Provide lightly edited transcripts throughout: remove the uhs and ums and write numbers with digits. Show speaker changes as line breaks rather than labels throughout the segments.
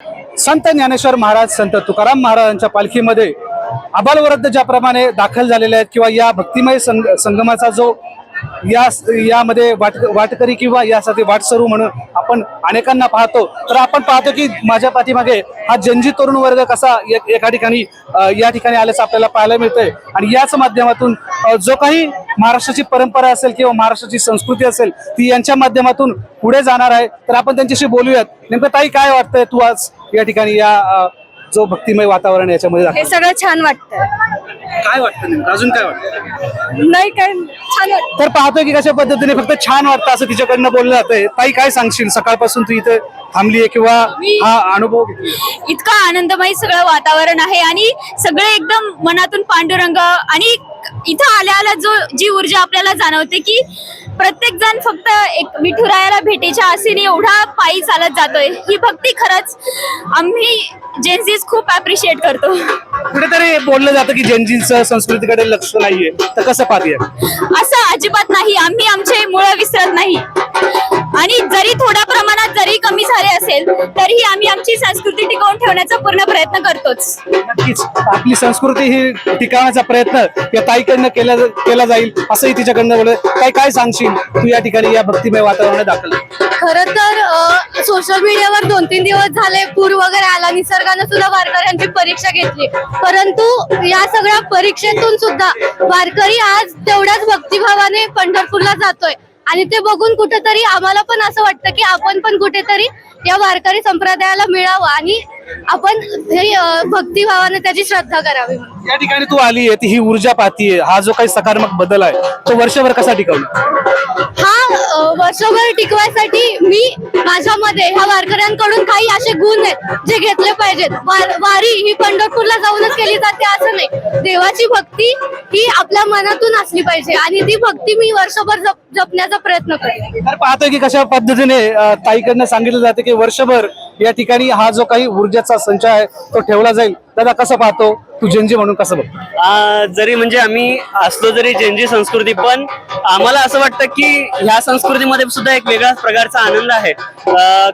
संत ज्ञानेश्वर महाराज, संत तुकाराम महाराजांच्या पालखीमध्ये आबालवृद्ध ज्याप्रमाणे दाखल झालेले आहेत किंवा या भक्तिमय संगमाचा जो यामध्ये वाटकरी किंवा यासाठी वाटसरू म्हणून आपण अनेकांना पाहतो, तर आपण पाहतो की माझ्या पाठीमागे हा जनजी तरुण वर्ग कसा एका ठिकाणी या ठिकाणी आल्याचं आपल्याला पाहायला मिळतंय। आणि याच माध्यमातून जो काही महाराष्ट्राची परंपरा असेल किंवा महाराष्ट्राची संस्कृती असेल ती यांच्या माध्यमातून पुढे जाणार आहे। तर आपण त्यांच्याशी बोलूयात। नेमकं ताई, काय वाटतंय तू आज या ठिकाणी या जो भक्तिमय वातावरण याच्यामध्ये
हे सगळं छान वाटतं।
काय वाटतं नेमकं, अजून काय वाटतं?
नाही काय छान वाटतं।
तर पाहतोय की कशा पद्धतीने फक्त छान वाटतं असं तिच्याकडनं बोललं जातंय। ताई, काय सांगशील, सकाळपासून तू इथे थांबलीये किंवा हा अनुभव
इतका आनंदमय सगळं वातावरण आहे आणि सगळे एकदम मनातून पांडुरंग आणि इथं आल्याला जी ऊर्जा आपल्याला जाणवते की प्रत्येक जण फक्त एक विठुरायाला भेटीच्या आशेने एवढा पायी चालत जातोय। ही भक्ती खरंच आम्ही जेन्झीज खूप अप्रिशिएट करतो।
कुठेतरी बोललं जातं की जेनजींचं संस्कृतीकडे लक्ष नाहीये, तर कसं पाहते?
असं अजिबात नाही। आम्ही आमचे मूळ विसरत नाही आणि जरी थोड्या प्रमाणात जरी कमी झाले असेल तरीही आम्ही आमची संस्कृती टिकवून ठेवण्याचा पूर्ण प्रयत्न करतोच।
नक्कीच आपली संस्कृती ही टिकवण्याचा प्रयत्न या ताईकडनं केला जाईल असंही तिच्याकडनं बोलत। काय सांगशील तू या ठिकाणी या भक्तिमय वातावरणात दाखल?
खरं तर सोशल मीडियावर 2-3 दिवस झाले पूर वगैरे आला, निसर्गानं सुद्धा वारकऱ्यांची परीक्षा घेतली, परंतु या सगळ्या परीक्षेतून सुद्धा वारकरी आज तेवढ्याच भक्तिभावाने पंढरपूरला जातोय आणि ते बघून कुठेतरी आम्हाला पण असं वाटतं की आपण पण कुठेतरी या वारकरी संप्रदायाला मिळावं आणि आपण हे भक्तिभावाने त्याची श्रद्धा करावी।
या ठिकाणी तू आली आहे, ही ऊर्जा पाहतीये, हा जो काही सकारात्मक बदल आहे तो वर्षभर कसा टिकवला?
हा वर्षभर टिकवायसाठी मी माझ्यामध्ये ह्या वारकऱ्यांकडून काही असे गुण आहेत जे घेतले पाहिजेत। वारी ही पंढरपूरला जाऊनच केली जाते असं नाही, देवाची भक्ती ही आपल्या मनातून असली पाहिजे आणि ती भक्ती मी वर्षभर जपण्याचा प्रयत्न करते।
तर पाहतोय की कशा पद्धतीने ताईकडनं सांगितलं जाते की वर्षभर या ठिकाणी हा जो काही ऊर्जेचा संचय आहे तो ठेवला जाईल। दादा, कसं पाहतो तू जेनजी म्हणून, कसं बघतो?
जरी म्हणजे आम्ही असलो जरी जेनजी संस्कृती, पण आम्हाला असं वाटतं की ह्या संस्कृतीमध्ये सुद्धा एक वेगळ्याच प्रकारचा आनंद आहे।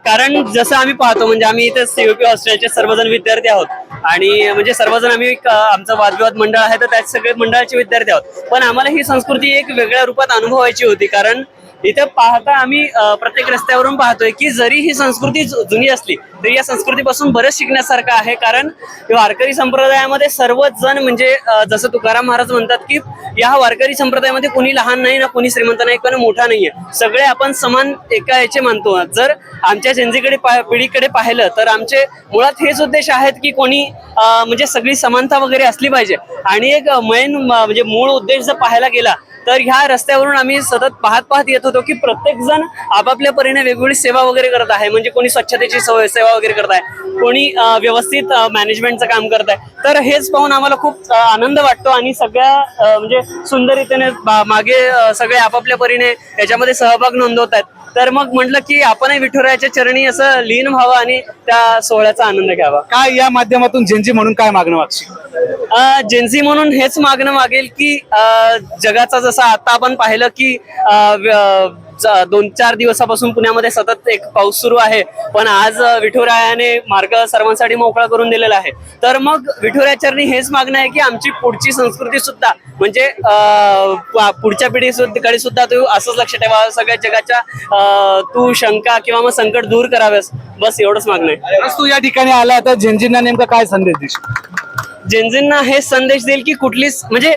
कारण जसं आम्ही पाहतो म्हणजे आम्ही इथे सीओपी हॉस्टेलचे सर्वजण विद्यार्थी आहोत आणि म्हणजे सर्वजण आम्ही आमचं वादविवाद मंडळ आहे तर त्यात सगळे मंडळाचे विद्यार्थी आहोत, पण आम्हाला ही संस्कृती एक वेगळ्या रूपात अनुभवायची होती। कारण इथं पाहता आम्ही प्रत्येक रस्त्यावरून पाहतोय की जरी ही संस्कृती जुनी असली तरी या संस्कृतीपासून बरंच शिकण्यासारखं आहे। कारण वारकरी संप्रदायामध्ये सर्वच जण म्हणजे जसं तुकाराम महाराज म्हणतात की या वारकरी संप्रदायामध्ये कोणी लहान नाही ना, कोणी श्रीमंत नाही, कोणी मोठा नाहीये, सगळे आपण समान एका याचे मानतो। जर आमच्या जेनजीकडे पिढीकडे पाहिलं तर आमचे मुळात हेच उद्देश आहेत की कोणी म्हणजे सगळी समानता वगैरे असली पाहिजे। आणि एक मेन म्हणजे मूळ उद्देश जर पाहायला गेला तर ह्या रस्त्यावरून आम्ही सतत पाहत येत होतो की प्रत्येक जण आपापल्या परीने वेगवेगळी सेवा वगैरे करत आहे। म्हणजे कोणी स्वच्छतेची सेवा वगैरे करत आहे, कोणी व्यवस्थित मॅनेजमेंटचं काम करत आहे। तर हेच पाहून आम्हाला खूप आनंद वाटतो आणि सगळ्या म्हणजे सुंदर रीतीने मागे सगळे आपापल्या परीने याच्यामध्ये सहभाग नोंदवत आहेत। तर मग म्हटलं की आपणही विठुरायाच्या चरणी असं लीन व्हावं आणि त्या सोहळ्याचा आनंद घ्यावा।
काय या माध्यमातून जेनजी म्हणून काय मागणं मागशील?
जेनजी म्हणून हेच मागणं मागेल की जगाचा जसं आता आपण पाहिलं की 2-4 दिवसापासून पुण्यामध्ये सतत एक पाऊस सुरू आहे, पण आज विठुरायाने मार्ग सर्वांसाठी मोकळा करून दिलेला आहे। तर मग विठुरायाचरणी हेच मागणं आहे की आमची पुढची संस्कृती सुद्धा म्हणजे पुढच्या पिढीकडे सुद्धा तू असंच लक्ष ठेवा, सगळ्या जगाच्या तू शंका किंवा मग संकट दूर करावेस, बस एवढंच मागणं आहे।
आज तू या ठिकाणी आला तर जेनजींना नेमका काय संदेश देशील?
जेनजींना हेच संदेश देईल की कुठलीच म्हणजे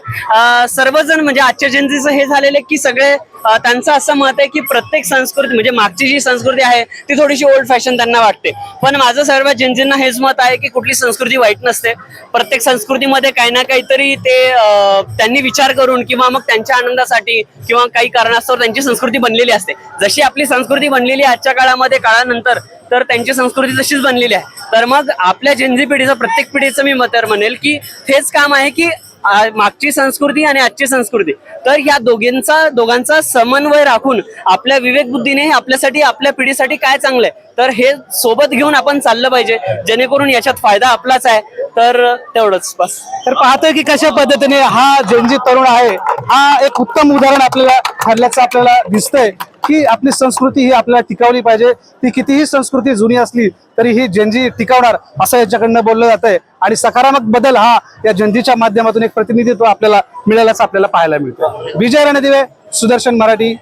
सर्वजण म्हणजे आजच्या जेनजीचं हे झालेलं की सगळे त्यांचं असं मत आहे की प्रत्येक संस्कृती म्हणजे मागची जी संस्कृती आहे ती थोडीशी ओल्ड फॅशन त्यांना वाटते, पण माझं सर्व जेनजींना हेच मत आहे की कुठली संस्कृती वाईट नसते। प्रत्येक संस्कृतीमध्ये काही ना काहीतरी ते त्यांनी विचार करून किंवा मग त्यांच्या आनंदासाठी किंवा काही कारणास्तव त्यांची संस्कृती बनलेली असते। जशी आपली संस्कृती बनलेली आजच्या काळामध्ये काळानंतर तर त्यांची संस्कृती तशीच बनलेली आहे। तर मग आपल्या जेनजी पिढीचं प्रत्येक पिढीचं मी मत म्हणेल की हेच काम आहे की मागची संस्कृती आणि आजची संस्कृती तर ह्या दोघांचा समन्वय राखून आपल्या विवेक बुद्धीने आपल्यासाठी आपल्या पिढीसाठी काय चांगलंय तर हे सोबत घेऊन आपण चाललं पाहिजे, जेणेकरून याच्यात फायदा आपलाच आहे। तर तेवढंच बस।
तर पाहतोय की कशा पद्धतीने हा जेनजी तरुण आहे, हा एक उत्तम उदाहरण आपल्याला ठरल्याचं आपल्याला दिसतंय। की आपली संस्कृती ही आपल्याला टिकवली पाहिजे. ती कितीही संस्कृती जुनी असली तरी ही जेनजी टिकवणार असं याच्याकडनं बोललं जात आहे. आणि सकारात्मक बदल हा या जेनजीच्या माध्यमातून एक प्रतिनिधित्व आपल्याला मिळाल्याचं आपल्याला पाहायला मिळतं. विजय रणदिवे, सुदर्शन मराठी.